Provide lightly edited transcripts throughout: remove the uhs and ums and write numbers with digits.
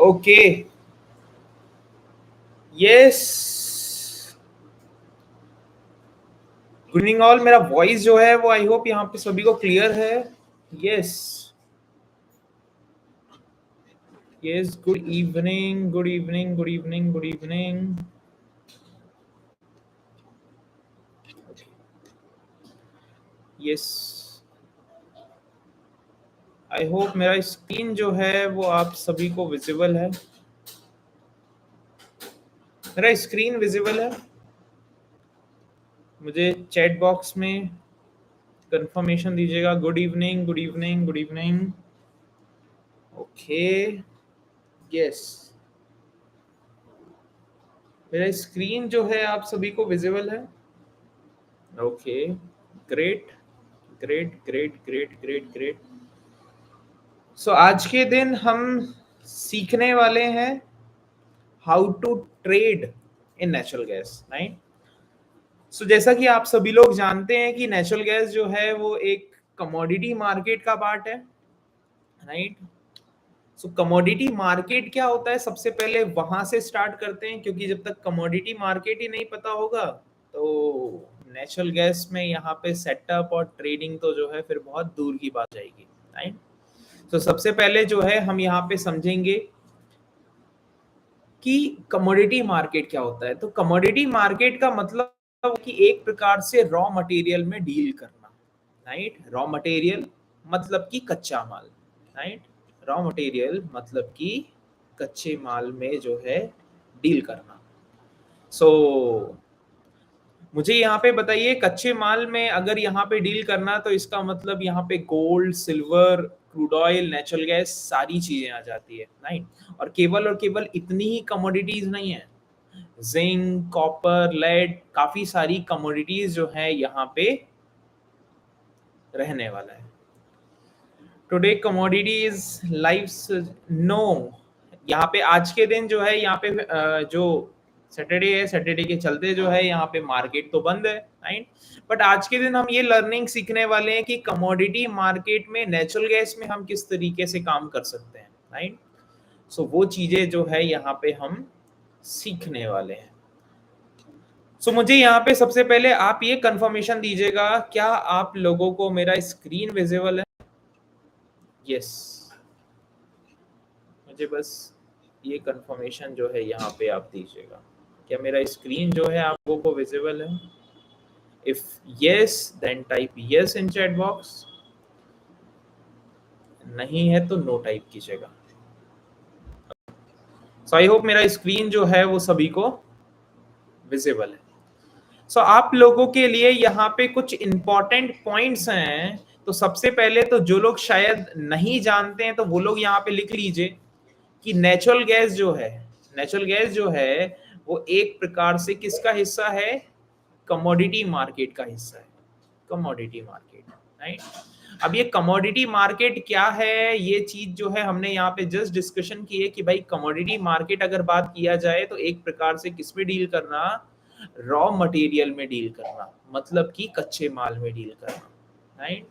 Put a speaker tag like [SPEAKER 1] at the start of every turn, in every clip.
[SPEAKER 1] Okay, yes, good evening all. मेरा voice जो है वो आई होप यहाँ पे सभी को क्लियर है। Yes, yes, good evening, good evening, good evening, good evening. Yes, I hope मेरा स्क्रीन जो है वो आप सभी को विजिबल है। मेरा स्क्रीन विजिबल है, मुझे चैट बॉक्स में कंफर्मेशन दीजिएगा। Good evening, good evening, good evening. Okay, yes, मेरा स्क्रीन जो है आप सभी को विजिबल है। Okay, great, great, great, great, great, great. So आज के दिन हम सीखने वाले हैं how to trade in natural gas, right. So जैसा कि आप सभी लोग जानते हैं कि नेचुरल गैस जो है वो एक कमोडिटी मार्केट का पार्ट है, राइट। सो कमोडिटी मार्केट क्या होता है, सबसे पहले वहां से स्टार्ट करते हैं, क्योंकि जब तक कमोडिटी मार्केट ही नहीं पता होगा तो नेचुरल गैस में यहाँ पे सेटअप और ट्रेडिंग तो जो है फिर बहुत दूर की बात जाएगी, राइट। तो सबसे पहले जो है हम यहाँ पे समझेंगे कि कमोडिटी मार्केट क्या होता है। तो कमोडिटी मार्केट का मतलब कि एक प्रकार से रॉ मटेरियल में डील करना, राइट। रॉ मटेरियल मतलब कि कच्चा माल, राइट। रॉ मटेरियल मतलब कि कच्चे माल में जो है डील करना। सो मुझे यहाँ पे बताइए, कच्चे माल में अगर यहाँ पे डील करना तो इसका मतलब यहाँ पे gold, silver, crude oil, natural gas सारी चीजें आ जाती है, राइट। और केवल इतनी ही कमोडिटीज नहीं है, जिंक, कॉपर, लेड, काफी सारी कमोडिटीज जो है यहाँ पे रहने वाला है। टुडे कमोडिटीज लाइफ नो, यहाँ पे आज के दिन जो है यहाँ पे जो सैटरडे है, सैटरडे के चलते जो है यहाँ पे मार्केट तो बंद है, राइट। बट आज के दिन हम ये लर्निंग सीखने वाले हैं कि कमोडिटी मार्केट में नेचुरल गैस में हम किस तरीके से काम कर सकते हैं, राइट। सो वो चीजें जो है यहाँ पे हम सीखने वाले हैं। सो मुझे यहाँ पे सबसे पहले आप ये कंफर्मेशन दीजिएगा, क्या आप लोगों को मेरा स्क्रीन विजिबल है? यस, मुझे बस ये कंफर्मेशन जो है यहाँ पे आप दीजिएगा, क्या मेरा स्क्रीन जो है आप लोगों को विजिबल है? If yes then type yes in chat box, नहीं है तो नो टाइप कीजिएगा। सो आई होप मेरा स्क्रीन जो है वो सभी को विजिबल है। सो आप लोगों के लिए यहाँ पे कुछ इंपॉर्टेंट पॉइंट्स हैं। तो सबसे पहले तो जो लोग शायद नहीं जानते हैं तो वो लोग यहाँ पे लिख लीजिए कि नेचुरल गैस जो है वो एक प्रकार से किसका हिस्सा है, कमोडिटी मार्केट का हिस्सा है, कमोडिटी मार्केट, राइट। अब ये कमोडिटी मार्केट क्या है, ये चीज जो है हमने यहाँ पे जस्ट डिस्कशन की है कि भाई कमोडिटी मार्केट अगर बात किया जाए तो एक प्रकार से किस में डील करना, रॉ मटेरियल में डील करना, मतलब कि कच्चे माल में डील करना, राइट।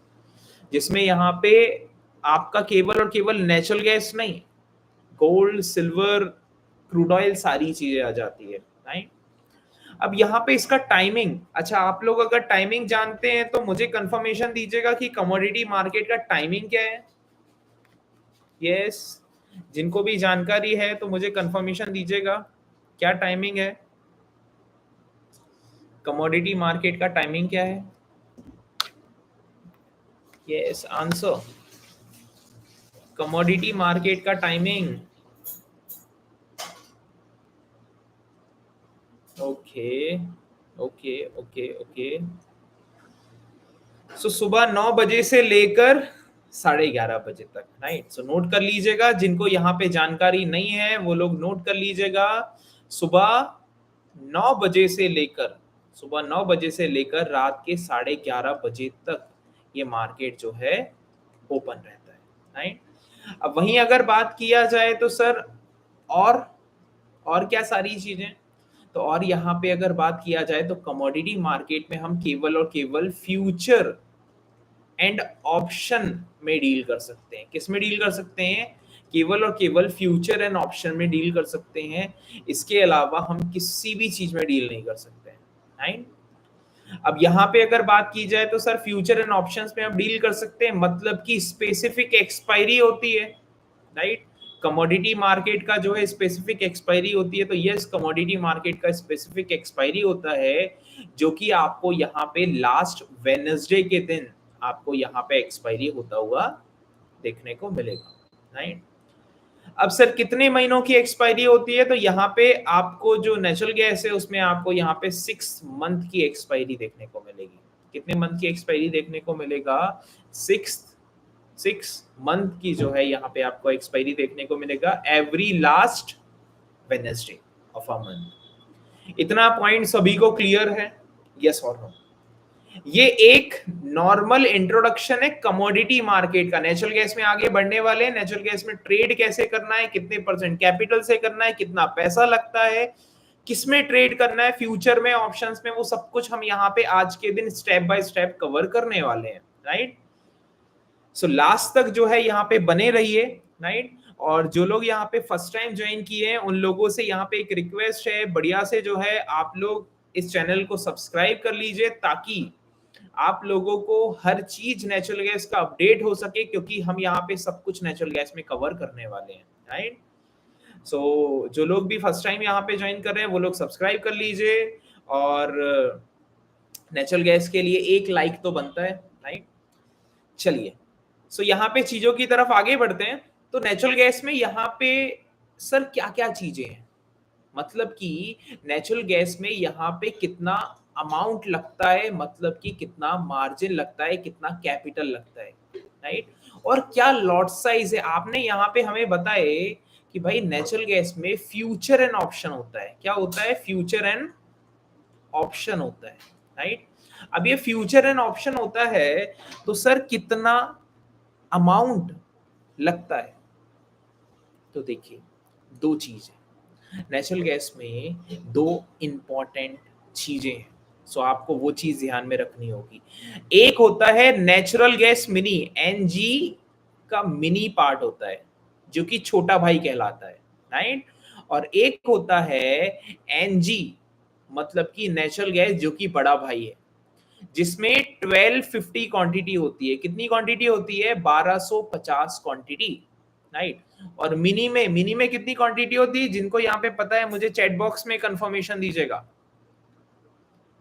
[SPEAKER 1] जिसमें यहाँ पे आपका केवल और केवल नेचुरल गैस नहीं, गोल्ड, सिल्वर, क्रूड ऑयल सारी चीजें आ जाती है, राइट। अब यहाँ पे इसका टाइमिंग, अच्छा आप लोग अगर टाइमिंग जानते हैं तो मुझे कंफर्मेशन दीजिएगा कि कमोडिटी मार्केट का टाइमिंग क्या है। यस, जिनको भी जानकारी है तो मुझे कंफर्मेशन दीजिएगा, क्या टाइमिंग है, कमोडिटी मार्केट का टाइमिंग क्या है। यस, आंसर, कमोडिटी मार्केट का timing. Okay okay okay okay, so सुबह 9 बजे से लेकर 11:30 बजे तक, राइट। सो नोट कर लीजिएगा, जिनको यहाँ पे जानकारी नहीं है वो लोग नोट कर लीजिएगा। सुबह 9 बजे से लेकर रात के 11:30 बजे तक ये मार्केट जो है ओपन रहता है, राइट। अब वहीं अगर बात किया जाए तो सर और क्या सारी चीजें, तो और यहाँ पे अगर बात किया जाए तो कमोडिटी मार्केट में हम केवल और केवल फ्यूचर एंड ऑप्शन में डील कर सकते हैं। किस में डील कर सकते हैं, केवल और केवल फ्यूचर एंड ऑप्शन में डील कर सकते हैं, इसके अलावा हम किसी भी चीज में डील नहीं कर सकते हैं, राइट। अब यहाँ पे अगर बात की जाए तो सर फ्यूचर एंड ऑप्शंस में हम डील कर सकते हैं, मतलब कि स्पेसिफिक एक्सपायरी होती है, राइट। कमोडिटी मार्केट का जो है स्पेसिफिक एक्सपायरी होती है, तो यस कमोडिटी मार्केट का स्पेसिफिक एक्सपायरी होता है, जो कि आपको यहाँ पे लास्ट वेडनेसडे के दिन आपको यहाँ पे एक्सपायरी होता हुआ देखने को मिलेगा, राइट। अब सर कितने महीनों की एक्सपायरी होती है, तो यहाँ पे आपको जो नेचुरल गैस है उसमें आपको यहाँ पे 6 मंथ की एक्सपायरी देखने को मिलेगी। कितने मंथ की एक्सपायरी देखने को मिलेगा? 6 मंथ की जो है यहाँ पे आपको एक्सपायरी देखने को मिलेगा every last Wednesday of a month. इतना पॉइंट सभी को क्लियर है? यस और नो? ये एक नॉर्मल इंट्रोडक्शन है कमोडिटी मार्केट का। नेचुरल गैस में आगे बढ़ने वाले हैं, नेचुरल गैस में ट्रेड कैसे करना है, कितने परसेंट कैपिटल से करना है, कितना पैसा लगता है, किसमें ट्रेड करना है, फ्यूचर में, ऑप्शंस में, वो सब कुछ हम यहाँ पे आज के दिन स्टेप बाय स्टेप कवर करने वाले हैं, राइट। सो लास्ट तक जो है यहाँ पे बने रहिए, राइट। और जो लोग यहाँ पे फर्स्ट टाइम ज्वाइन किए हैं उन लोगों से यहाँ पे एक रिक्वेस्ट है, बढ़िया से जो है आप लोग इस चैनल को सब्सक्राइब कर लीजिए, ताकि आप लोगों को हर चीज नेचुरल गैस का अपडेट हो सके, क्योंकि हम यहाँ पे सब कुछ नेचुरल गैस में कवर करने वाले हैं, राइट। सो जो लोग भी फर्स्ट टाइम यहाँ पे ज्वाइन कर रहे हैं वो लोग सब्सक्राइब कर लीजिए, और नेचुरल गैस के लिए एक लाइक तो बनता है, राइट। चलिए, सो यहाँ पे चीजों की तरफ आगे बढ़ते हैं। तो नेचुरल गैस में यहाँ पे सर क्या क्या चीजें हैं, मतलब कि नेचुरल गैस में यहाँ पे कितना अमाउंट लगता है, मतलब कि कितना मार्जिन लगता है, कितना कैपिटल लगता है, राइट। और क्या लॉट साइज है, आपने यहाँ पे हमें बताए कि भाई नेचुरल गैस में फ्यूचर एंड ऑप्शन होता है। क्या होता है? फ्यूचर एंड ऑप्शन होता है, राइट। अब ये फ्यूचर एंड ऑप्शन होता है तो सर कितना अमाउंट लगता है? तो देखिए, दो चीज है नेचुरल गैस में, दो इंपॉर्टेंट चीजें हैं, सो आपको वो चीज ध्यान में रखनी होगी। एक होता है नेचुरल गैस मिनी, एनजी का मिनी पार्ट होता है जो कि छोटा भाई कहलाता है, राइट। और एक होता है एनजी, मतलब कि नेचुरल गैस जो कि बड़ा भाई है, जिसमें 1250 क्वांटिटी होती है। कितनी क्वांटिटी होती है? 1250 क्वांटिटी, राइट। और मिनी में कितनी क्वांटिटी होती है? जिनको यहाँ पे पता है मुझे चैट बॉक्स में कंफर्मेशन दीजिएगा।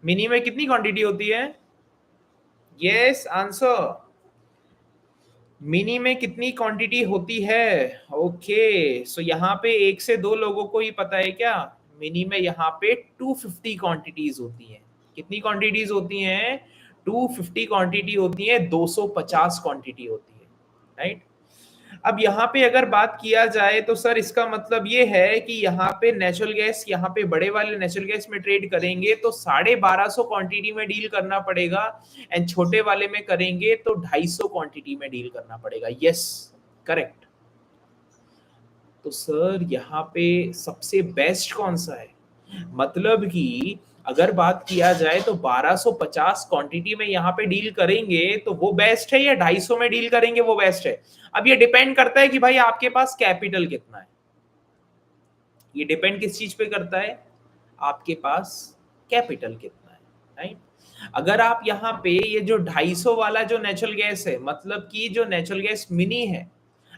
[SPEAKER 1] मिनी में कितनी क्वांटिटी होती है? Yes answer. मिनी में कितनी क्वांटिटी होती है? ओके, सो यहाँ पे 1 से 2 लोगों को ही पता है क्या? मिनी में यहाँ पे 250 क्वांटिटीज होती हैं। कितनी क्वांटिटीज होती हैं? 250 क्वांटिटी होती है, 250 क्वांटिटी होती है, राइट। अब यहाँ पे अगर बात किया जाए तो सर इसका मतलब ये है कि यहाँ पे नेचुरल गैस, यहाँ पे बड़े वाले नेचुरल गैस में ट्रेड करेंगे तो 1250 क्वांटिटी में डील करना पड़ेगा, एंड छोटे वाले में करेंगे तो 250 क्वांटिटी में डील करना पड़ेगा। Yes, correct. तो सर यहाँ पे सबसे बेस्ट कौन सा है? मतलब कि अगर बात किया जाए तो 1250 क्वांटिटी में यहाँ पे डील करेंगे तो वो बेस्ट है, या 250 में डील करेंगे वो बेस्ट है? अब ये डिपेंड करता है कि भाई आपके पास कैपिटल कितना है। ये डिपेंड किस चीज पे करता है? आपके पास कैपिटल कितना है, राइट। अगर आप यहाँ पे ये जो 250 वाला जो नेचुरल गैस है, मतलब कि जो नेचुरल गैस मिनी है,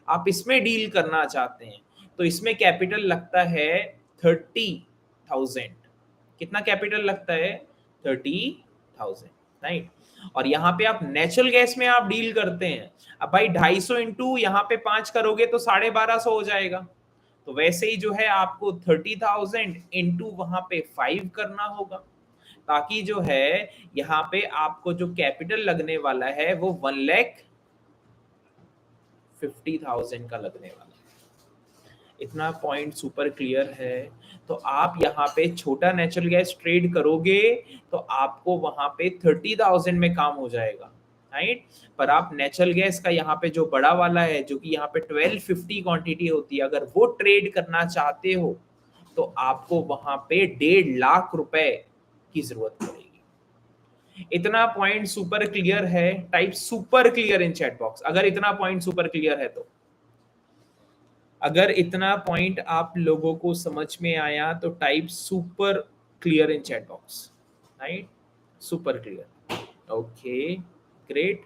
[SPEAKER 1] आप इसमें डील करना चाहते हैं तो इसमें कैपिटल लगता है 30,000। कितना कैपिटल लगता है? 30,000, राइट। और यहाँ पे आप नेचुरल गैस में आप डील करते हैं, अब भाई 250 इंटू यहाँ पे 5 करोगे तो 1250 हो जाएगा। तो वैसे ही जो है आपको 30,000 इंटू वहां पे 5 करना होगा, ताकि जो है यहाँ पे आपको जो कैपिटल लगने वाला है वो 1,50,000 का लगने वाला है। इतना पॉइंट सुपर क्लियर है। तो आप यहाँ पे छोटा नेचुरल गैस ट्रेड करोगे तो आपको वहां पे 30,000 में काम हो जाएगा, राइट। पर आप नेचुरल गैस का यहाँ पे जो बड़ा वाला है, जो कि यहाँ पे 1250 क्वांटिटी होती है, अगर वो ट्रेड करना चाहते हो तो आपको वहां पे 1.5 लाख रुपए की जरूरत पड़ेगी। इतना पॉइंट सुपर क्लियर है? Type super clear in chat box अगर इतना पॉइंट सुपर क्लियर है तो। अगर इतना पॉइंट आप लोगों को समझ में आया तो type super clear in chat box, right? Super clear, okay, great.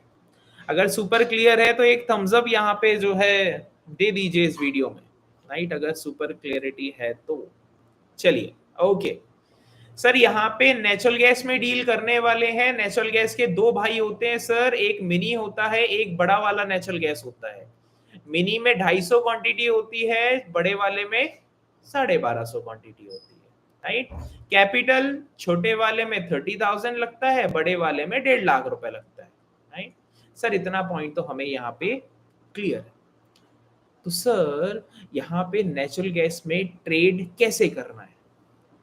[SPEAKER 1] अगर सुपर क्लियर है तो एक थम्स अप यहाँ पे जो है दे दीजिए इस वीडियो में, राइट? अगर सुपर क्लियरिटी है तो चलिए, ओके। सर यहाँ पे नेचुरल गैस में डील करने वाले हैं। नेचुरल गैस के दो भाई होते हैं सर, एक मिनी होता है, एक बड़ा वाला नेचुरल गैस होता है। मिनी में 250 क्वांटिटी होती है, बड़े वाले में 1250 क्वांटिटी होती है, राइट? कैपिटल छोटे वाले में 30,000 लगता है, बड़े वाले में 1.5 लाख रुपए लगता है, राइट? सर इतना पॉइंट तो हमें यहाँ पे क्लियर है। तो सर यहाँ पे नेचुरल गैस में ट्रेड कैसे करना है,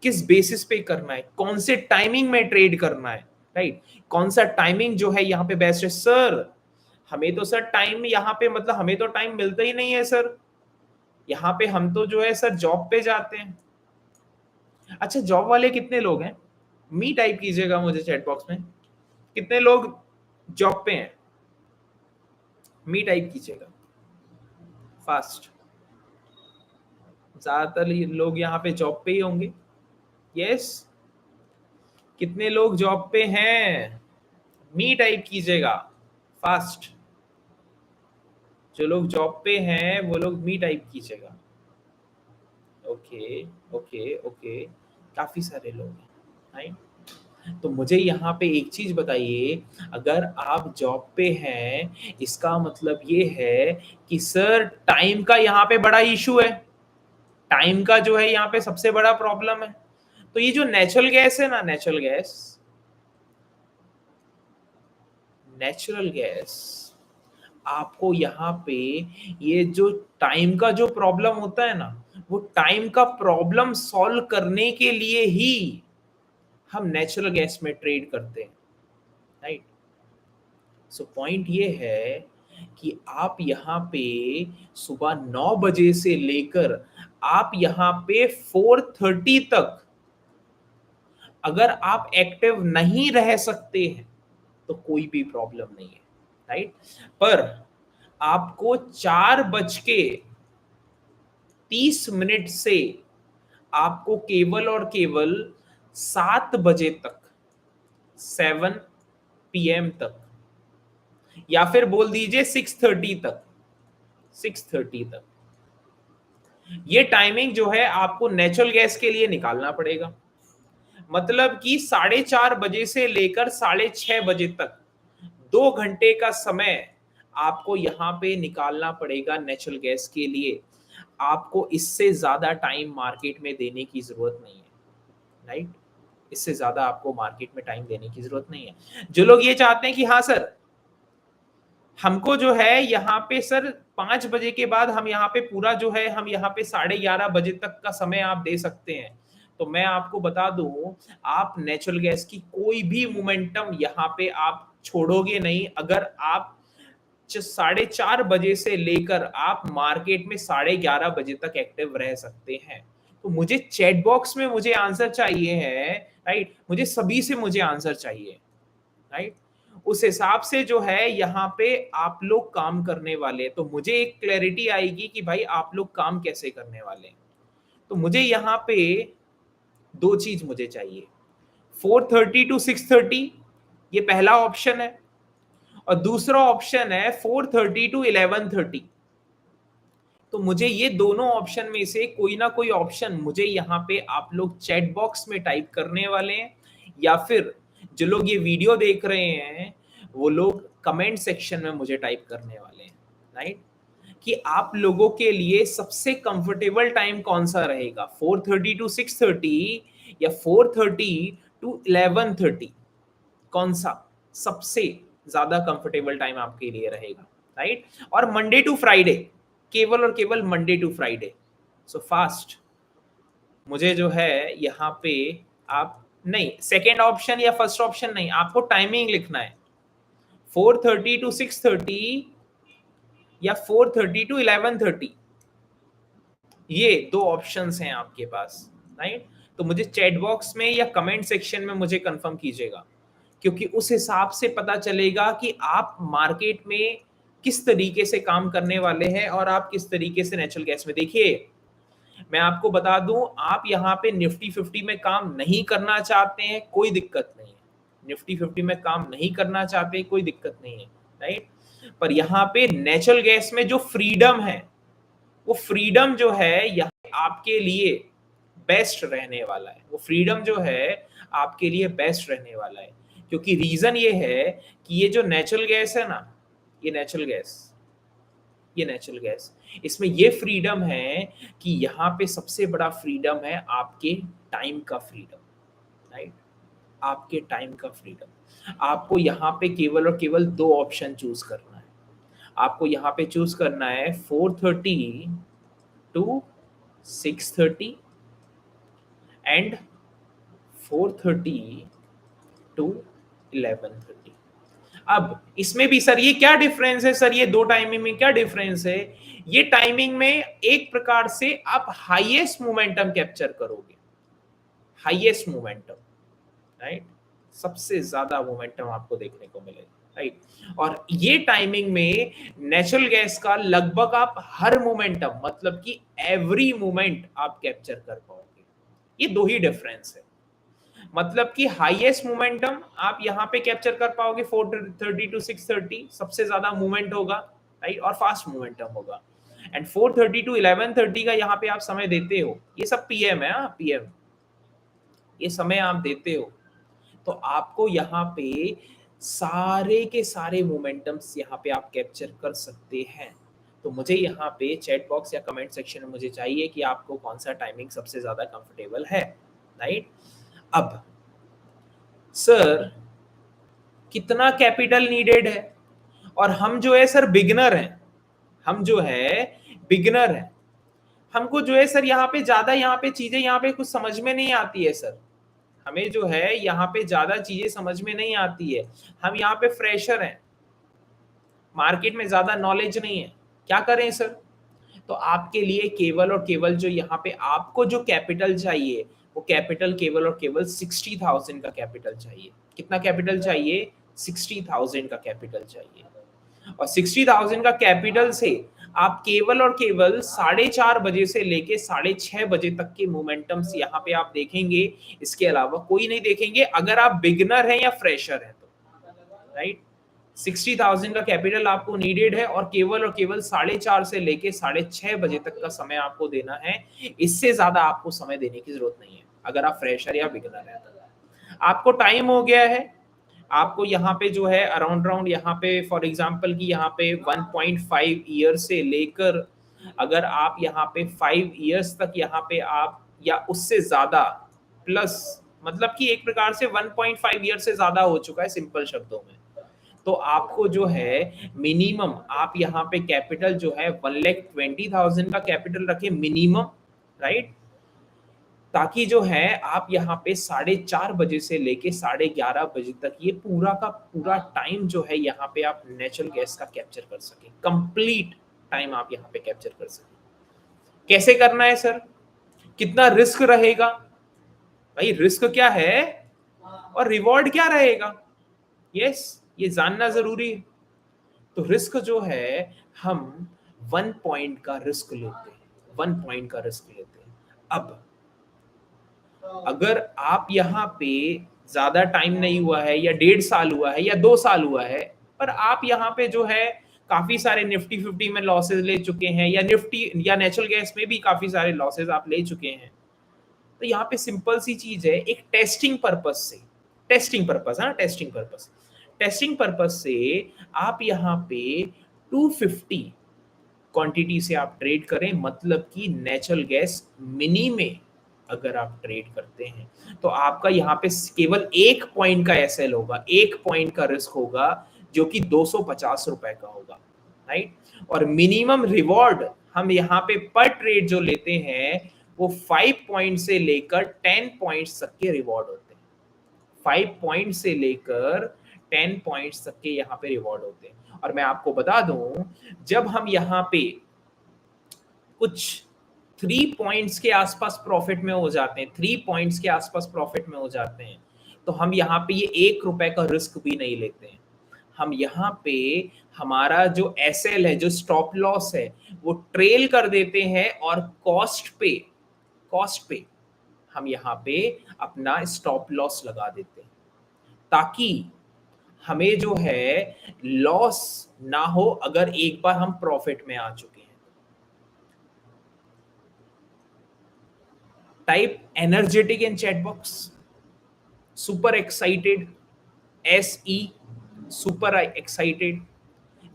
[SPEAKER 1] किस बेसिस पे करना है, कौन से टाइमिंग में ट्रेड करना है, राइट? कौन सा टाइमिंग जो है यहाँ पे बेस्ट है? सर हमें तो सर टाइम यहाँ पे मतलब हमें तो टाइम मिलता ही नहीं है सर। यहाँ पे हम तो जो है सर जॉब पे जाते हैं। अच्छा, जॉब वाले कितने लोग हैं? मी टाइप कीजिएगा मुझे चैट बॉक्स में, कितने लोग जॉब पे हैं? मी टाइप कीजिएगा फास्ट। ज्यादातर लोग यहाँ पे जॉब पे ही होंगे। यस, कितने लोग जॉब पे हैं? मी टाइप कीजिएगा फास्ट। जो लोग जॉब पे हैं वो लोग मी टाइप कीजिएगा। ओके ओके ओके, काफी सारे लोग हैं, राइट? तो मुझे यहाँ पे एक चीज बताइए, अगर आप जॉब पे हैं इसका मतलब ये है कि सर टाइम का यहाँ पे बड़ा इशू है, टाइम का जो है यहाँ पे सबसे बड़ा प्रॉब्लम है। तो ये जो नेचुरल गैस है ना, नेचुरल गैस आपको यहाँ पे ये जो टाइम का जो प्रॉब्लम होता है ना, वो टाइम का प्रॉब्लम सॉल्व करने के लिए ही हम नेचुरल गैस में ट्रेड करते हैं, राइट? सो पॉइंट ये है कि आप यहाँ पे सुबह 9 बजे से लेकर आप यहाँ पे 4:30 तक अगर आप एक्टिव नहीं रह सकते हैं तो कोई भी प्रॉब्लम नहीं है, राइट? पर आपको 4:30 से आपको केवल और केवल 7 बजे तक, 7 PM तक, या फिर बोल दीजिए 6:30 तक, 6:30 तक ये टाइमिंग जो है आपको नेचुरल गैस के लिए निकालना पड़ेगा। मतलब कि 4:30 बजे से लेकर 6:30 बजे तक 2 घंटे का समय आपको यहाँ पे निकालना पड़ेगा नेचुरल गैस के लिए। आपको इससे ज्यादा टाइम मार्केट में देने की जरूरत नहीं है, राइट? इससे ज्यादा आपको मार्केट में टाइम देने की जरूरत नहीं है। जो लोग ये चाहते हैं कि हाँ सर हमको जो है यहाँ पे सर 5 बजे के बाद हम यहाँ पे पूरा जो है हम यहाँ पे 11:30 बजे तक का समय आप दे सकते हैं, तो मैं आपको बता दूं आप नेचुरल गैस की कोई भी मोमेंटम यहाँ पे आप छोड़ोगे नहीं। अगर आप 4:30 बजे से लेकर आप मार्केट में 11:30 बजे तक एक्टिव रह सकते हैं, तो मुझे चैट बॉक्स में मुझे आंसर चाहिए है, राइट? मुझे सभी से मुझे आंसर चाहिए, राइट? उस हिसाब से जो है यहाँ पे आप लोग काम करने वाले, तो मुझे एक क्लैरिटी आएगी कि भाई आप लोग काम कैसे करने वाले हैं। तो मुझे यहाँ पे 2 चीज मुझे चाहिए, 4:30 to 6:30 ये पहला ऑप्शन है, और दूसरा ऑप्शन है 4:30 to 11:30। तो मुझे ये दोनों ऑप्शन में से कोई ना कोई ऑप्शन मुझे यहाँ पे आप लोग चैट बॉक्स में टाइप करने वाले हैं, या फिर जो लोग ये वीडियो देख रहे हैं वो लोग कमेंट सेक्शन में मुझे टाइप करने वाले हैं, राइट? कि आप लोगों के लिए सबसे कंफर्टेबल टाइम कौन सा रहेगा, 4:30 to 6:30 या 4:30 to 11:30, कौन सा सबसे ज्यादा कंफर्टेबल टाइम आपके लिए रहेगा, राइट? और मंडे टू फ्राइडे, केवल और केवल Monday to Friday. So fast मुझे जो है यहाँ पे आप नहीं सेकेंड ऑप्शन या फर्स्ट ऑप्शन नहीं, आपको टाइमिंग लिखना है 4:30 to 6:30 या 4:30 to 11:30, ये 2 ऑप्शंस हैं आपके पास, राइट? तो मुझे चैट बॉक्स में या कमेंट सेक्शन में मुझे कंफर्म कीजिएगा, क्योंकि उस हिसाब से पता चलेगा कि आप मार्केट में किस तरीके से काम करने वाले हैं और आप किस तरीके से नेचुरल गैस में। देखिए मैं आपको बता दूं, आप यहाँ पे निफ्टी 50 में काम नहीं करना चाहते हैं, कोई दिक्कत नहीं है। निफ्टी 50 में काम नहीं करना चाहते, कोई दिक्कत नहीं है, राइट। पर यहाँ पे नेचुरल गैस में जो फ्रीडम है, वो फ्रीडम जो है यहाँ आपके लिए बेस्ट रहने वाला है। वो फ्रीडम जो है आपके लिए बेस्ट रहने वाला है, क्योंकि रीजन ये है कि ये जो नेचुरल गैस है ना, ये नेचुरल गैस, इसमें ये फ्रीडम है कि यहाँ पे सबसे बड़ा फ्रीडम है आपके टाइम का फ्रीडम, राइट। आपके टाइम का फ्रीडम। आपको यहाँ पे केवल और केवल दो ऑप्शन चूज करना है। आपको यहाँ पे चूज करना है 4:30 to 6:30 एंड 4:30 to 11:30। अब इसमें भी सर ये क्या डिफरेंस है, सर ये दो टाइमिंग में क्या डिफरेंस है? ये टाइमिंग में एक प्रकार से आप हाईएस्ट मोमेंटम कैप्चर करोगे, हाईएस्ट मोमेंटम, राइट। सबसे ज्यादा मोमेंटम आपको देखने को मिलेगा, राइट। और ये टाइमिंग में नेचुरल गैस का लगभग आप हर मोमेंटम, मतलब कि एवरी मोमेंट आप कैप्चर कर पाओगे। ये दो ही डिफरेंस है। मतलब कि हाईएस्ट मोमेंटम आप यहाँ पे कैप्चर कर पाओगे 4:30 to 6:30, सबसे ज्यादा मूवमेंट होगा, राइट, और फास्ट मोमेंटम होगा। एंड 4:30 to 11:30 का यहाँ पे आप समय देते हो, ये सब पीएम है, पीएम ये समय आप देते हो, तो आपको यहाँ पे सारे के सारे मोमेंटम्स यहाँ पे आप कैप्चर कर सकते हैं। तो मुझे यहाँ पे चैट बॉक्स या कमेंट सेक्शन में मुझे चाहिए कि आपको कौन सा टाइमिंग सबसे ज्यादा कंफर्टेबल है, राइट। अब सर कितना कैपिटल नीडेड है, और हम जो है सर बिगिनर हैं, हम जो है बिगिनर हैं, हमको जो है सर यहाँ पे ज्यादा यहाँ पे चीजें यहाँ पे कुछ समझ में नहीं आती है सर। हमें जो है यहाँ पे ज्यादा चीजें समझ में नहीं आती है, हम यहाँ पे फ्रेशर हैं, मार्केट में ज्यादा नॉलेज नहीं है, क्या करें सर? तो आपके लिए केवल और केवल जो यहाँ पे आपको जो कैपिटल चाहिए, वो कैपिटल केवल और केवल 60,000 का कैपिटल चाहिए। कितना कैपिटल चाहिए? 60,000 का कैपिटल चाहिए। और 60,000 का कैपिटल से आप केवल और केवल 4:30 बजे से लेके 6:30 बजे तक के मोमेंटम्स यहाँ पे आप देखेंगे, इसके अलावा कोई नहीं देखेंगे, अगर आप बिगिनर हैं या फ्रेशर हैं तो, राइट। 60,000 का कैपिटल आपको नीडेड है और केवल 4:30 से लेके 6:30 बजे तक का समय आपको देना है। इससे ज्यादा आपको समय देने की जरूरत नहीं है अगर आप फ्रेशर या बिगिनर हैं तो। आपको टाइम हो गया है, आपको यहाँ पे जो है अराउंड यहाँ पे फॉर एग्जांपल कि यहाँ पे 1.5 ईयर से लेकर अगर आप यहाँ पे 5 इयर्स तक यहाँ पे आप या उससे ज्यादा प्लस, मतलब कि एक प्रकार से 1.5 ईयर से ज्यादा हो चुका है सिंपल शब्दों में, तो आपको जो है मिनिमम आप यहाँ पे कैपिटल जो है 1,20,000 का कैपिटल रखें मिनिमम, राइट, ताकि जो है आप यहाँ पे 4:30 बजे से लेके 11:30 बजे तक ये पूरा का पूरा टाइम जो है यहाँ पे आप नेचुरल गैस का कैप्चर कर सके, कंप्लीट टाइम आप यहाँ पे कैप्चर कर सके। कैसे करना है सर? कितना रिस्क रहेगा? भाई रिस्क क्या है और रिवॉर्ड क्या रहेगा, यस ये जानना जरूरी है। तो रिस्क जो है हम 1 पॉइंट का रिस्क लेते हैं, 1 पॉइंट का रिस्क लेते हैं। अब अगर आप यहाँ पे ज्यादा टाइम नहीं हुआ है या 1.5 साल हुआ है या 2 साल हुआ है, पर आप यहाँ पे जो है काफी सारे निफ्टी 50 में लॉसेस ले चुके हैं या निफ्टी या नेचुरल गैस में भी काफी सारे लॉसेस आप ले चुके हैं, तो यहाँ पे सिंपल सी चीज है, एक टेस्टिंग पर्पस से, टेस्टिंग पर्पस से आप यहाँ पे 250 क्वांटिटी से आप ट्रेड करें, मतलब कि नेचुरल गैस मिनी में अगर आप ट्रेड करते हैं तो आपका यहाँ पे केवल 1 पॉइंट का एसएल होगा, 1 पॉइंट का रिस्क होगा जो कि 250 रुपए का होगा, राइट। और मिनिमम रिवॉर्ड हम यहाँ पे पर ट्रेड जो लेते हैं वो 5 पॉइंट से लेकर 10 पॉइंट्स तक के रिवॉर्ड होते हैं, 5 पॉइंट से लेकर 10 पॉइंट्स तक के यहाँ पे रिवॉर्ड होते हैं। और मैं आपको बता दूं, जब हम यहाँ पे कुछ 3 पॉइंट्स के आसपास प्रॉफिट में हो जाते हैं, 3 पॉइंट्स के आसपास प्रॉफिट में हो जाते हैं, तो हम यहाँ पे ये 1 रुपए का रिस्क भी नहीं लेते हैं, हम यहाँ पे हमारा जो एसएल है, जो स्टॉप लॉस है, वो ट्रेल कर देते हैं और कॉस्ट पे हम यहाँ पे अपना स्टॉप लॉस लगा देते हैं, ताकि हमें जो है लॉस ना हो अगर एक बार हम प्रॉफिट में आ चुके हैं। Type energetic in chat box, super excited, SE, super excited.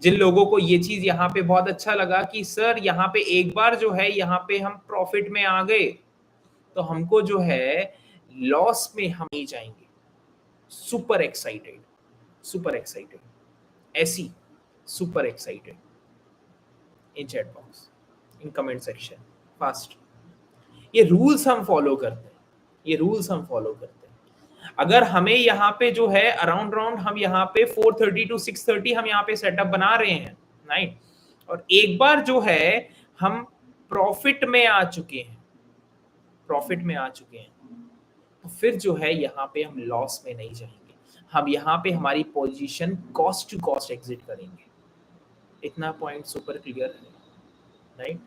[SPEAKER 1] जिन लोगों को ये चीज यहाँ पे बहुत अच्छा लगा कि सर यहाँ पे एक बार जो है यहाँ पे हम प्रॉफिट में आ गए तो हमको जो है लॉस में हम नहीं जाएंगे, super excited, super excited, SE, super excited in chat box, in comment section, fast. ये रूल्स हम फॉलो करते हैं, ये रूल्स हम फॉलो करते हैं। अगर हमें यहाँ पे जो है अराउंड हम यहाँ पे 4:30 to 6:30 हम यहाँ पे सेटअप बना रहे हैं, राइट, और एक बार जो है हम प्रॉफिट में आ चुके हैं, प्रॉफिट में आ चुके हैं, तो फिर जो है यहाँ पे हम लॉस में नहीं जाएंगे, हम यहाँ पे हमारी position cost to cost exit करेंगे। इतना पॉइंट सुपर क्लियर है, राइट।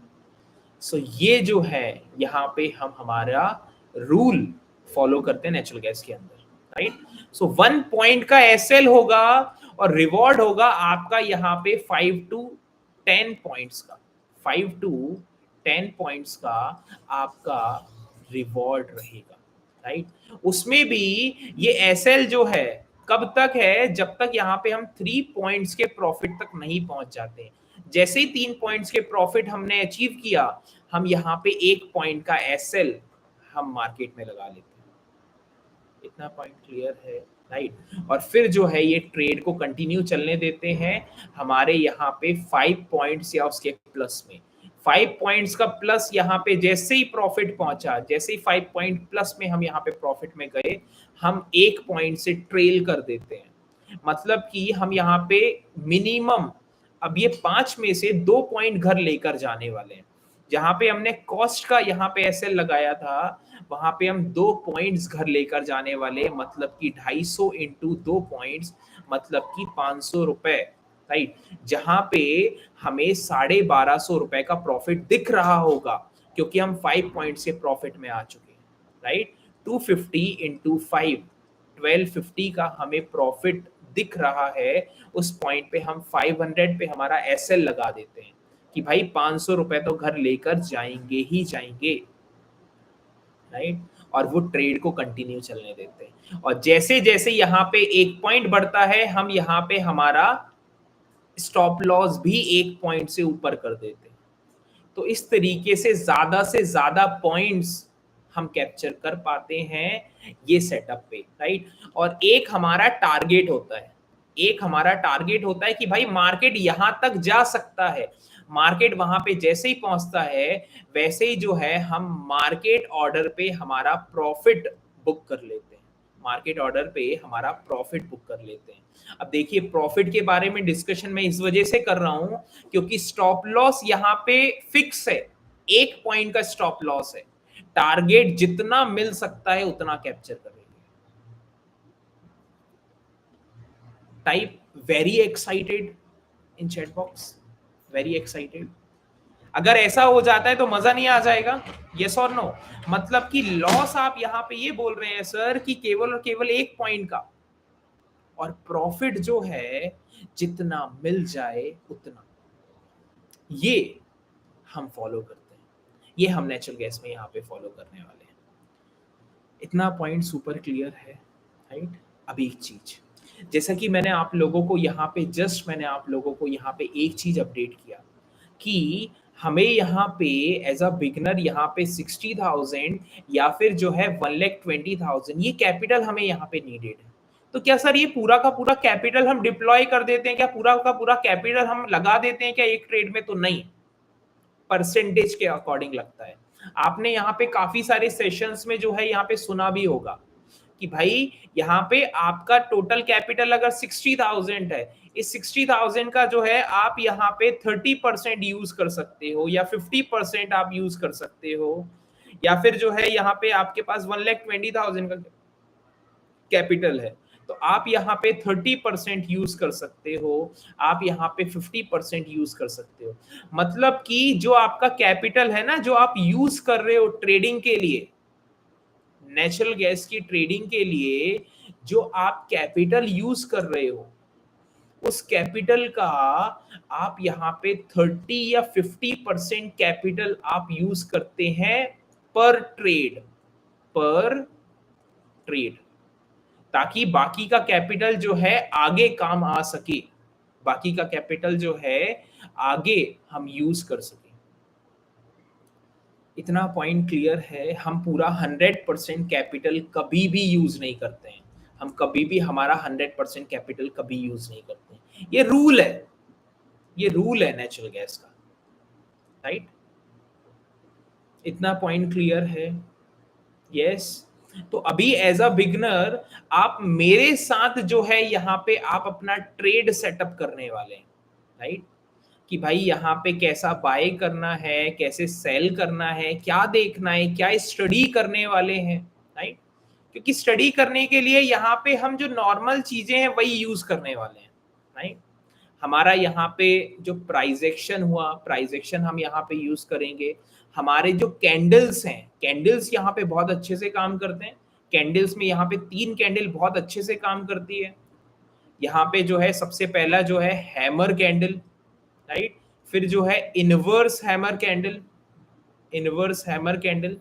[SPEAKER 1] सो ये जो है यहाँ पे हम हमारा रूल फॉलो करते हैं नेचुरल गैस के अंदर, राइट। सो 1 पॉइंट का एसएल होगा और रिवॉर्ड होगा आपका यहाँ पे 5 to 10 पॉइंट्स का, 5 to 10 पॉइंट्स का आपका रिवॉर्ड रहेगा, राइट। उसमें भी ये एसएल जो है कब तक है, जब तक यहाँ पे हम 3 पॉइंट्स के प्रॉफिट तक नहीं पहुंच जाते। जैसे ही 3 पॉइंट्स के प्रॉफिट हमने अचीव किया, हम यहाँ पे 1 पॉइंट का एसएल हम मार्केट में लगा लेते हैं। इतना पॉइंट क्लियर है, राइट। और फिर जो है ये ट्रेड को कंटिन्यू चलने देते हैं हमारे यहाँ पे 5 पॉइंट्स या उसके प्लस में। 5 पॉइंट्स का प्लस यहाँ पे जैसे ही प्रॉफिट पहुंचा, जैसे ही 5 पॉइंट प्लस में हम यहाँ पे प्रॉफिट में गए, हम 1 पॉइंट से ट्रेल कर देते हैं। मतलब कि हम यहाँ पे मिनिमम अब ये 5 में से 2 पॉइंट घर लेकर जाने वाले हैं। जहां पे हमने कॉस्ट का यहाँ पे एसएल लगाया था, वहां पे हम 2 पॉइंट्स घर लेकर जाने वाले, मतलब कि 250 इंटू 2 पॉइंट्स, मतलब कि 500 रुपए, राइट। जहां पे हमें 1250 रुपए का प्रॉफिट दिख रहा होगा क्योंकि हम 5 पॉइंट से प्रॉफिट में आ चुके हैं, राइट। 250 इंटू 5, 1250 का हमें प्रॉफिट दिख रहा है। उस पॉइंट पे हम 500 पे हमारा एसएल लगा देते हैं कि भाई 500 रुपए तो घर लेकर जाएंगे ही जाएंगे, राइट। और वो ट्रेड को कंटिन्यू चलने देते हैं। और जैसे जैसे यहाँ पे 1 पॉइंट बढ़ता है, हम यहाँ पे हमारा स्टॉप लॉस भी 1 पॉइंट से ऊपर कर देते हैं। तो इस तरीके से ज्यादा पॉइंट्स हम कैप्चर कर पाते हैं ये सेटअप पे, राइट। और एक हमारा टारगेट होता है, एक हमारा टारगेट होता है कि भाई मार्केट यहां तक जा सकता है। मार्केट वहां पे जैसे ही पहुंचता है, वैसे ही जो है हम मार्केट ऑर्डर पे हमारा प्रॉफिट बुक कर लेते हैं, मार्केट ऑर्डर पे हमारा प्रॉफिट बुक कर लेते हैं। अब देखिए, प्रॉफिट के बारे में डिस्कशन मैं इस वजह से कर रहा हूं क्योंकि स्टॉप लॉस यहाँ पे फिक्स है, 1 पॉइंट का स्टॉप लॉस है। टारगेट जितना मिल सकता है उतना कैप्चर करेंगे। टाइप वेरी एक्साइटेड इन चैट बॉक्स, वेरी एक्साइटेड। अगर ऐसा हो जाता है तो मजा नहीं आ जाएगा, यस और नो। मतलब कि लॉस आप यहाँ पे ये बोल रहे हैं सर कि केवल और केवल 1 पॉइंट का, और प्रॉफिट जो है जितना मिल जाए उतना, ये हम फॉलो करते हैं, ये हम नेचुरल गैस में यहाँ पे फॉलो करने वाले हैं। इतना पॉइंट सुपर क्लियर है, राइट। अब एक चीज, जैसा कि मैंने आप लोगों को यहाँ पे मैंने आप लोगों को यहाँ पे एक चीज अपडेट किया कि हमें यहाँ पे एज अ बिगनर यहाँ पे 60,000 या फिर जो है 1,20,000 ये कैपिटल हमें यहाँ पे नीडेड है। तो क्या सर ये पूरा का पूरा कैपिटल हम डिप्लॉय कर देते हैं क्या, पूरा का पूरा कैपिटल हम लगा देते हैं क्या एक ट्रेड में? तो नहीं, परसेंटेज के अकॉर्डिंग लगता है। आपने यहाँ पे काफी सारे सेशंस में जो है यहाँ पे सुना भी होगा कि भाई यहाँ पे आपका टोटल कैपिटल अगर 60,000 है, इस 60,000 का जो है आप यहाँ पे 30% यूज कर सकते हो या 50% आप यूज कर सकते हो, या फिर जो है यहाँ पे आपके पास 1,20,000 का कैपिटल है तो आप यहाँ पे 30% यूज कर सकते हो, आप यहाँ पे 50% यूज कर सकते हो। मतलब कि जो आपका कैपिटल है ना, जो आप यूज कर रहे हो ट्रेडिंग के लिए, नेचुरल गैस की ट्रेडिंग के लिए जो आप कैपिटल यूज कर रहे हो, उस कैपिटल का आप यहाँ पे 30 या 50% कैपिटल आप यूज करते हैं पर ट्रेड, पर ट्रेड, ताकि बाकी का कैपिटल जो है आगे काम आ सके, बाकी का कैपिटल जो है आगे हम यूज कर सके। इतना पॉइंट क्लियर है? हम पूरा 100% कैपिटल कभी भी यूज नहीं करते हैं, हम कभी भी हमारा 100% कैपिटल कभी यूज नहीं करते हैं। ये रूल है, ये रूल है नेचुरल गैस का, राइट? इतना पॉइंट क्लियर है? यस। तो अभी एज अ बिगनर आप मेरे साथ जो है यहाँ पे आप अपना ट्रेड सेटअप करने वाले हैं, राइट? कि भाई यहाँ पे कैसा बाय करना है, कैसे सेल करना है, क्या देखना है, क्या स्टडी करने वाले हैं, राइट? क्योंकि स्टडी करने के लिए यहाँ पे हम जो नॉर्मल चीजें हैं वही यूज करने वाले हैं, राइट? हमारा यहाँ पे जो प्राइस एक्शन हुआ, प्राइस एक्शन हम यहाँ पे यूज करेंगे। हमारे जो कैंडल्स हैं, कैंडल्स यहाँ पे बहुत अच्छे से काम करते हैं। कैंडल्स में यहाँ पे 3 कैंडल बहुत अच्छे से काम करती है। यहाँ पे जो है सबसे पहला जो है हैमर कैंडल, राइट? फिर जो है inverse hammer candle, inverse hammer candle,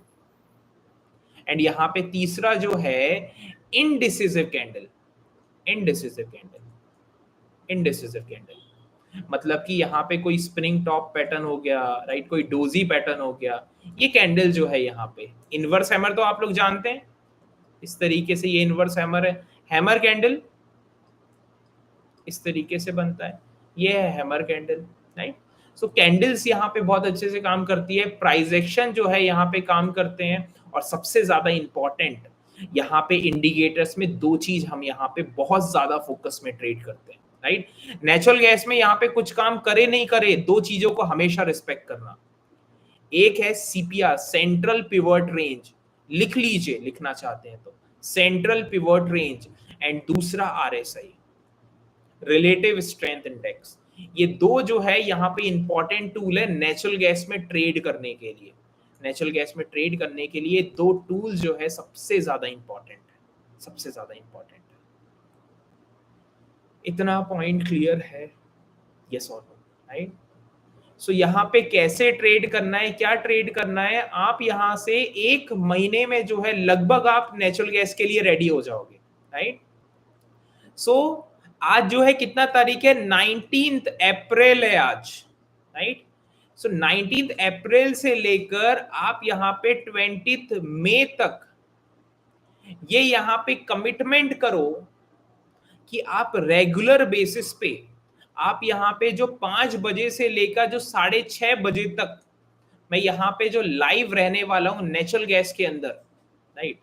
[SPEAKER 1] and यहाँ पे तीसरा जो है indecisive candle, indecisive candle, indecisive candle. मतलब कि यहाँ पे कोई स्प्रिंग टॉप पैटर्न हो गया, राइट? कोई डोजी पैटर्न हो गया। ये कैंडल जो है यहाँ पे इनवर्स हैमर तो आप लोग जानते हैं, इस तरीके से ये इनवर्स हैमर है। हैमर कैंडल इस तरीके से बनता है, ये है हैमर कैंडल, राइट? सो कैंडल्स यहाँ पे बहुत अच्छे से काम करती है, प्राइस एक्शन जो है यहाँ पे काम करते हैं, और सबसे ज्यादा इंपॉर्टेंट यहाँ पे इंडिकेटर्स में 2 चीज हम यहाँ पे बहुत ज्यादा फोकस में ट्रेड करते हैं, राइट? नेचुरल गैस में यहाँ पे कुछ काम करे नहीं करे, 2 चीजों को हमेशा रिस्पेक्ट करना। एक है सीपीआर, सेंट्रल पिवट रेंज, लिख लीजिए लिखना चाहते हैं तो, सेंट्रल पिवट रेंज, एंड दूसरा आरएसआई, रिलेटिव स्ट्रेंथ इंडेक्स। ये 2 जो है यहाँ पे इंपॉर्टेंट टूल है नेचुरल गैस में ट्रेड करने के लिए। नेचुरल गैस में ट्रेड करने के लिए 2 टूल जो है सबसे ज्यादा इंपॉर्टेंट है, सबसे ज्यादा इंपॉर्टेंट है। इतना पॉइंट क्लियर है? यस और नो, राइट? सो यहाँ पे कैसे ट्रेड करना है, क्या ट्रेड करना है, आप यहाँ से 1 महीने में जो है लगभग आप नेचुरल गैस के लिए रेडी हो जाओगे, राइट? सो आज जो है कितना तारीख है? 19 अप्रैल है आज, राइट? सो 19 अप्रैल से लेकर आप यहाँ पे 20 मई तक ये यहाँ पे कमिटमेंट करो कि आप रेगुलर बेसिस पे आप यहाँ पे जो 5 बजे से लेकर जो 6:30 बजे तक मैं यहाँ पे जो लाइव रहने वाला हूँ नेचुरल गैस के अंदर, राइट?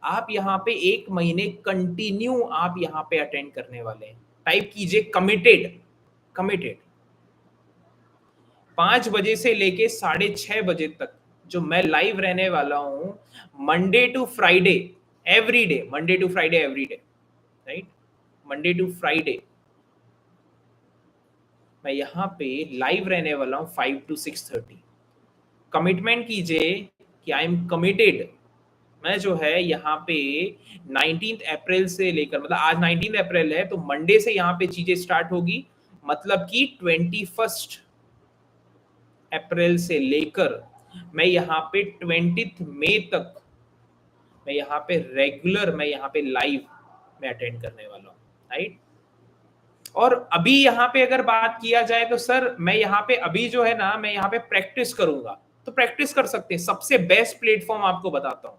[SPEAKER 1] आप यहाँ पे 1 महीने कंटिन्यू आप यहाँ पे अटेंड करने वाले हैं। टाइप कीजिए कमिटेड, कमिटेड। 5 बजे से लेके 6:30 बजे तक जो मैं लाइव रहने वाला हूं, Monday to Friday every day, Monday to Friday every day, right? Monday to Friday मैं यहाँ पे लाइव रहने वाला हूँ 5 to 6:30। कमिटमेंट कीजिए कि आई एम कमिटेड। मैं जो है यहाँ पे 19 अप्रैल से लेकर, मतलब आज 19 अप्रैल है तो मंडे से यहाँ पे चीजें स्टार्ट होगी, मतलब कि 21 अप्रैल से लेकर मैं यहाँ पे 20 मई तक मैं यहाँ पे रेगुलर, मैं यहाँ पे लाइव में अटेंड करने वाला हूँ, राइट? और अभी यहाँ पे अगर बात किया जाए तो सर मैं यहाँ पे अभी जो है ना, मैं यहाँ पे प्रैक्टिस करूंगा, तो प्रैक्टिस कर सकते हैं। सबसे बेस्ट प्लेटफॉर्म आपको बताता हूँ,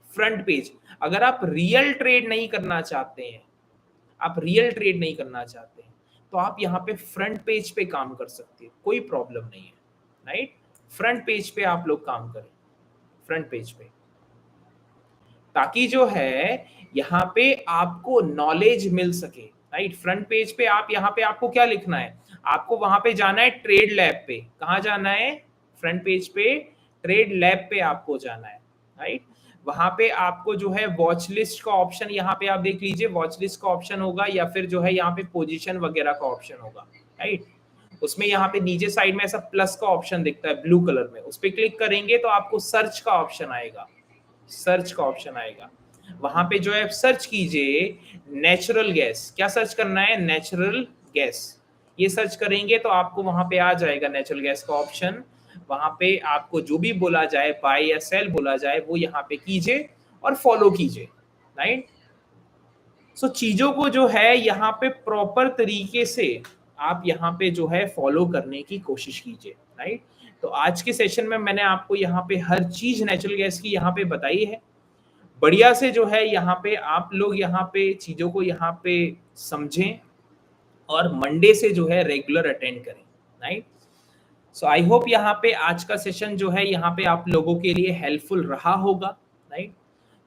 [SPEAKER 1] फ्रंट पेज। अगर आप रियल ट्रेड नहीं करना चाहते हैं, आप रियल ट्रेड नहीं करना चाहते हैं, तो आप यहाँ पे फ्रंट पेज पे काम कर सकते हैं, कोई प्रॉब्लम नहीं है, राइट? फ्रंट पेज पे आप लोग काम करें, फ्रंट पेज पे, ताकि जो है यहाँ पे आपको नॉलेज मिल सके, राइट? फ्रंट पेज पे आप यहाँ पे आपको क्या लिखना है, आपको वहां पे जाना है ट्रेड लैब पे। कहाँ जाना है? फ्रंट पेज पे ट्रेड लैब पे आपको जाना है, राइट? वहां पे आपको जो है वॉच लिस्ट का ऑप्शन यहाँ पे आप देख लीजिए, वॉच लिस्ट का ऑप्शन होगा या फिर जो है यहाँ पे पोजीशन वगैरह का ऑप्शन होगा, राइट। उसमें यहाँ पे नीचे साइड में ऐसा प्लस का ऑप्शन दिखता है ब्लू कलर में, उस पर क्लिक करेंगे तो आपको सर्च का ऑप्शन आएगा, सर्च का ऑप्शन आएगा। वहां पे जो है सर्च कीजिए नेचुरल गैस, क्या सर्च करना है, नेचुरल गैस। ये सर्च करेंगे तो आपको वहां पे आ जाएगा नेचुरल गैस का ऑप्शन। वहां पे आपको जो भी बोला जाए, बाय या सेल बोला जाए, वो यहाँ पे कीजिए और फॉलो कीजिए, राइट। सो चीजों को जो है यहाँ पे प्रॉपर तरीके से आप यहाँ पे जो है फॉलो करने की कोशिश कीजिए, राइट। तो आज के सेशन में मैंने आपको यहाँ पे हर चीज नेचुरल गैस की यहाँ पे बताई है। बढ़िया से जो है यहाँ पे आप लोग यहाँ पे चीजों को यहाँ पे समझें और मंडे से जो है रेगुलर अटेंड करें, राइट। सो आई होप यहाँ पे आज का सेशन जो है यहाँ पे आप लोगों के लिए हेल्पफुल रहा होगा, राइट।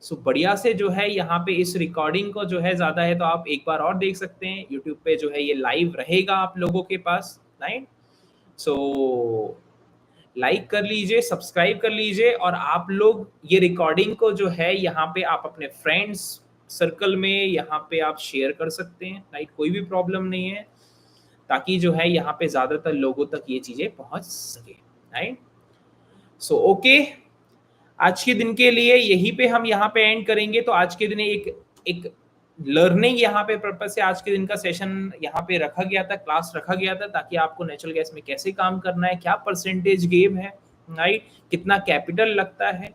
[SPEAKER 1] सो बढ़िया से जो है यहाँ पे इस रिकॉर्डिंग को जो है ज्यादा है तो आप एक बार और देख सकते हैं, यूट्यूब पे जो है ये लाइव रहेगा आप लोगों के पास, राइट। सो लाइक कर लीजिए, सब्सक्राइब कर लीजिए और आप लोग ये रिकॉर्डिंग को जो है यहाँ पे आप अपने फ्रेंड्स सर्कल में यहाँ पे आप शेयर कर सकते हैं, राइट। कोई भी प्रॉब्लम नहीं है, ताकि जो है यहाँ पे ज्यादातर लोगों तक ये चीजें पहुंच सके, राइट। सो ओके, आज के दिन के लिए यहीं पे हम यहाँ पे एंड करेंगे। तो आज के दिन एक एक लर्निंग यहाँ पे पर्पज से आज के दिन का सेशन यहाँ पे रखा गया था, क्लास रखा गया था, ताकि आपको नेचुरल गैस में कैसे काम करना है, क्या परसेंटेज गेम है, राइट, कितना कैपिटल लगता है।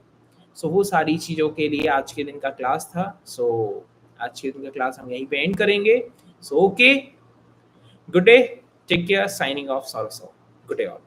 [SPEAKER 1] सो वो सारी चीजों के लिए आज के दिन का क्लास था। सो आज के दिन का क्लास हम यहीं पे एंड करेंगे। So okay, good day, take care, signing off, Saraswat. Good day all.